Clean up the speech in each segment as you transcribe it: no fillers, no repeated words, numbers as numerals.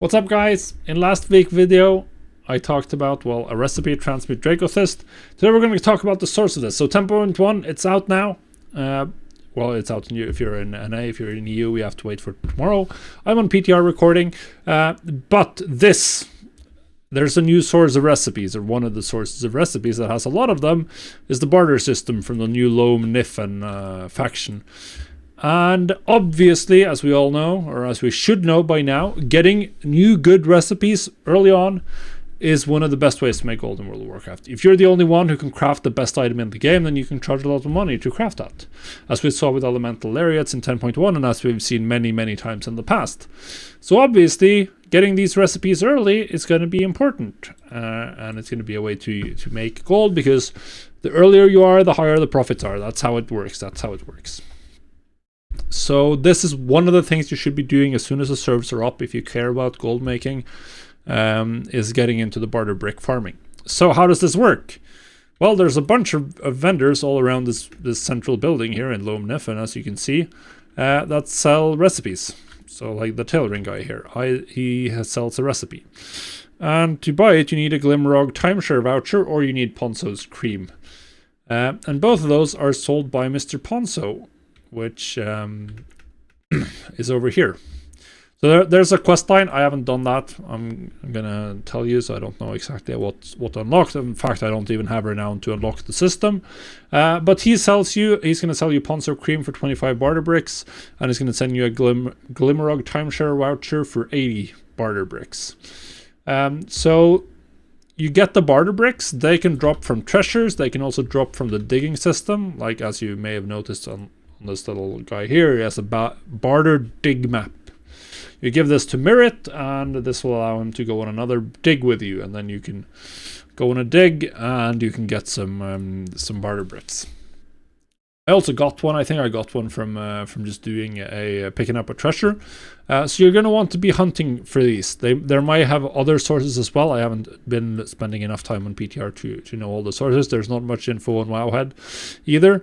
What's up, guys? In last week's video I talked about, well, a recipe to transmute Dracothist. Today we're going to talk about the source of this. So 10.1, it's out now. Well, it's out in if you're in NA. If you're in EU, we have to wait for tomorrow. I'm on PTR recording, but there's a new source of recipes, or one of the sources of recipes that has a lot of them, is the barter system from the new Loam Niffen faction. And obviously, as we all know, or as we should know by now, getting new good recipes early on is one of the best ways to make gold in World of Warcraft. If you're the only one who can craft the best item in the game, then you can charge a lot of money to craft that. As we saw with Elemental Lariats in 10.1, and as we've seen many, many times in the past. So obviously, getting these recipes early is going to be important. And it's going to be a way to make gold, because the earlier you are, the higher the profits are. That's how it works. So this is one of the things you should be doing as soon as the servers are up if you care about gold making, is getting into the barter brick farming. So how does this work? Well, there's a bunch of vendors all around this central building here in Loam Niffen, as you can see, that sell recipes. So like the tailoring guy here, he sells a recipe. And to buy it, you need a Glimmerog timeshare voucher, or you need Ponzo's cream. And both of those are sold by Mr. Ponzo, which is over here. So there's a quest line. I haven't done that. I'm gonna tell you, so I don't know exactly what unlocked. In fact, I don't even have renown to unlock the system. But he's gonna sell you Ponzo cream for 25 barter bricks, and he's gonna send you a Glimmerog timeshare voucher for 80 barter bricks. So you get the barter bricks. They can drop from treasures. They can also drop from the digging system, like as you may have noticed on this little guy here. He has a barter dig map. You give this to Merit, and this will allow him to go on another dig with you, and then you can go on a dig and you can get some barter bricks. I also got one. I think I got one from just doing picking up a treasure. So you're going to want to be hunting for these. There might have other sources as well. I haven't been spending enough time on PTR to know all the sources. There's not much info on Wowhead either.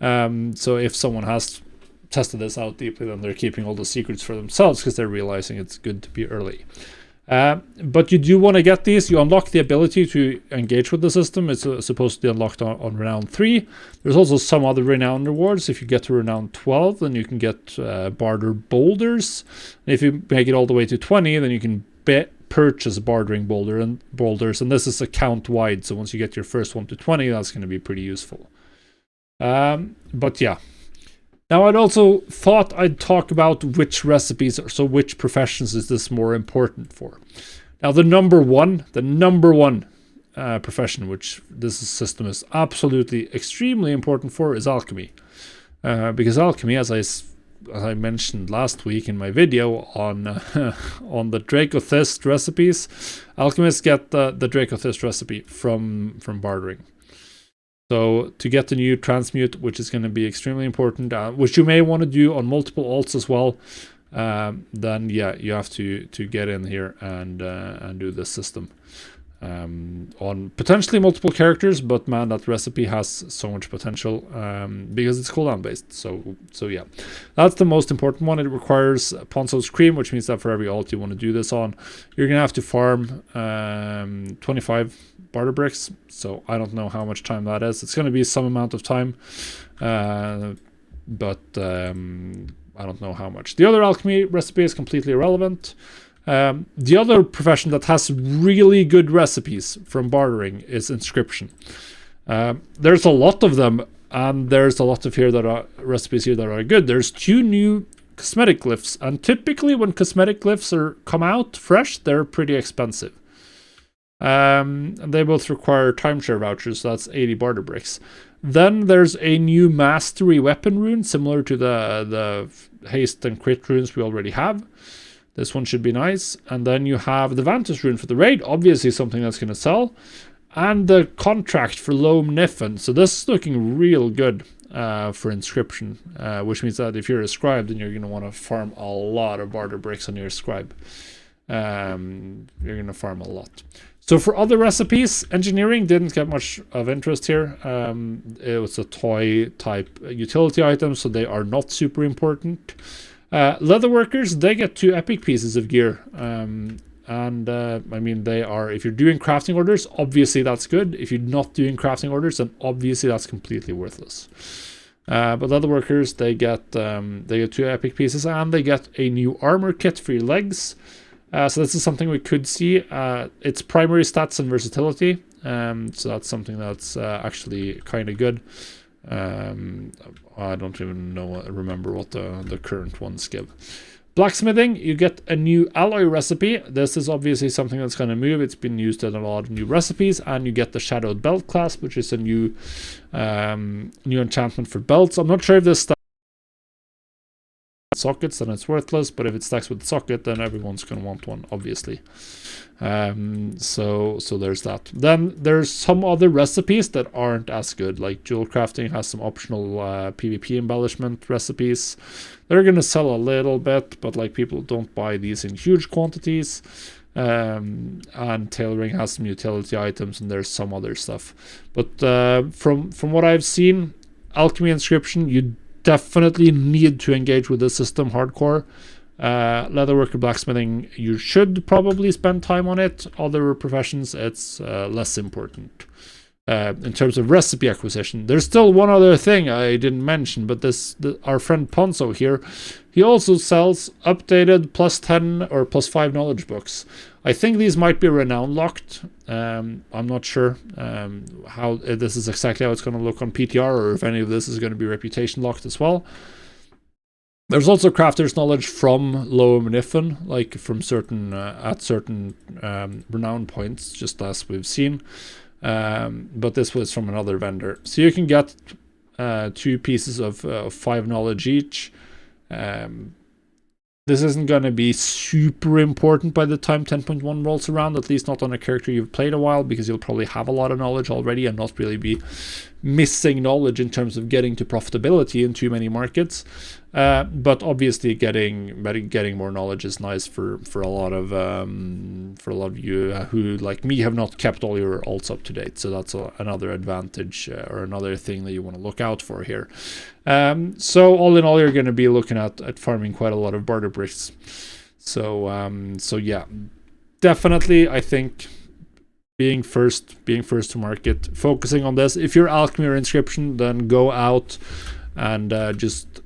So if someone has tested this out deeply, then they're keeping all the secrets for themselves, because they're realizing it's good to be early. But you do want to get these. You unlock the ability to engage with the system. It's supposed to be unlocked on Renown 3. There's also some other Renown rewards. If you get to Renown 12, then you can get barter boulders. And if you make it all the way to 20, then you can purchase bartering boulders. And this is account wide. So once you get your first one to 20, that's going to be pretty useful. But yeah. Now, I'd also thought I'd talk about which recipes, so which professions is this more important for. Now, the number one profession which this system is absolutely extremely important for is alchemy. Because alchemy, as I mentioned last week in my video on on the Dracothist recipes, alchemists get the Dracothist recipe from bartering. So to get the new transmute, which is going to be extremely important, which you may want to do on multiple alts as well, then yeah, you have to get in here and do this system on potentially multiple characters. But man, that recipe has so much potential because it's cooldown based. So yeah, that's the most important one. It requires Ponzo's cream, which means that for every alt you want to do this on, you're gonna have to farm 25 barter bricks. So I don't know how much time that is. It's going to be some amount of time, but I don't know how much. The other alchemy recipe is completely irrelevant. The other profession that has really good recipes from bartering is inscription. There's a lot of them, and there's a lot of recipes here that are good. There's 2 new cosmetic glyphs, and typically when cosmetic glyphs come out fresh, they're pretty expensive. And they both require timeshare vouchers, so that's 80 barter bricks. Then there's a new mastery weapon rune, similar to the haste and crit runes we already have. This one should be nice. And then you have the Vantus rune for the raid, obviously something that's going to sell. And the contract for Loam Niffen. So this is looking real good for inscription, which means that if you're a scribe, then you're going to want to farm a lot of barter bricks on your scribe. You're going to farm a lot. So for other recipes, engineering didn't get much of interest here. It was a toy type utility item, so they are not super important. Leatherworkers, they get 2 epic pieces of gear. I mean, they are, if you're doing crafting orders, obviously that's good. If you're not doing crafting orders, then obviously that's completely worthless. But leatherworkers, they get 2 epic pieces, and they get a new armor kit for your legs. So this is something we could see. It's primary stats and versatility. So that's something that's actually kind of good. I don't even remember what the current ones give. Blacksmithing, you get a new alloy recipe. This is obviously something that's going to move. It's been used in a lot of new recipes, and you get the Shadowed Belt clasp, which is a new enchantment for belts. I'm not sure if this stacks with sockets, then it's worthless, but if it stacks with socket, then everyone's going to want one, obviously. So there's that. Then there's some other recipes that aren't as good, like jewel crafting has some optional PvP embellishment recipes. They're gonna sell a little bit, but like people don't buy these in huge quantities. And tailoring has some utility items, and there's some other stuff. But from what I've seen, alchemy inscription, you definitely need to engage with the system hardcore. Leatherworker, blacksmithing, you should probably spend time on it. Other professions, it's less important. In terms of recipe acquisition, there's still one other thing I didn't mention, but our friend Ponzo here, he also sells updated +10 or +5 knowledge books. I think these might be renown locked. I'm not sure how this is exactly how it's going to look on PTR, or if any of this is going to be reputation locked as well. There's also crafter's knowledge from Loam and Ifan, like from certain renown points, just as we've seen. But this was from another vendor. So you can get 2 pieces of 5 knowledge each. This isn't going to be super important by the time 10.1 rolls around, at least not on a character you've played a while, because you'll probably have a lot of knowledge already and not really be missing knowledge in terms of getting to profitability in too many markets. But obviously getting more knowledge is nice for a lot of you who, like me, have not kept all your alts up to date. So that's another advantage or another thing that you want to look out for here. So all in all, you're going to be looking at farming quite a lot of barter bricks. So yeah, definitely I think being first to market, focusing on this. If you're alchemy or inscription, then go out and just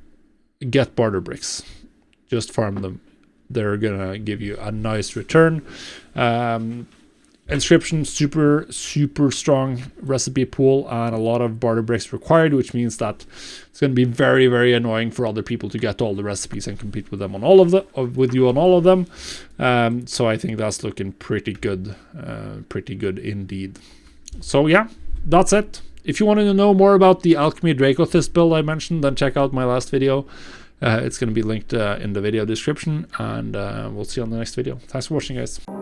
get barter bricks. Just farm them. They're gonna give you a nice return. Inscription, super strong recipe pool, and a lot of barter bricks required, which means that it's going to be very, very annoying for other people to get all the recipes and compete with them on all of them. So I think that's looking pretty good indeed. So yeah, that's it. If you wanted to know more about the Alchemy Dracothist build I mentioned, then check out my last video. It's going to be linked in the video description, and we'll see you on the next video. Thanks for watching, guys.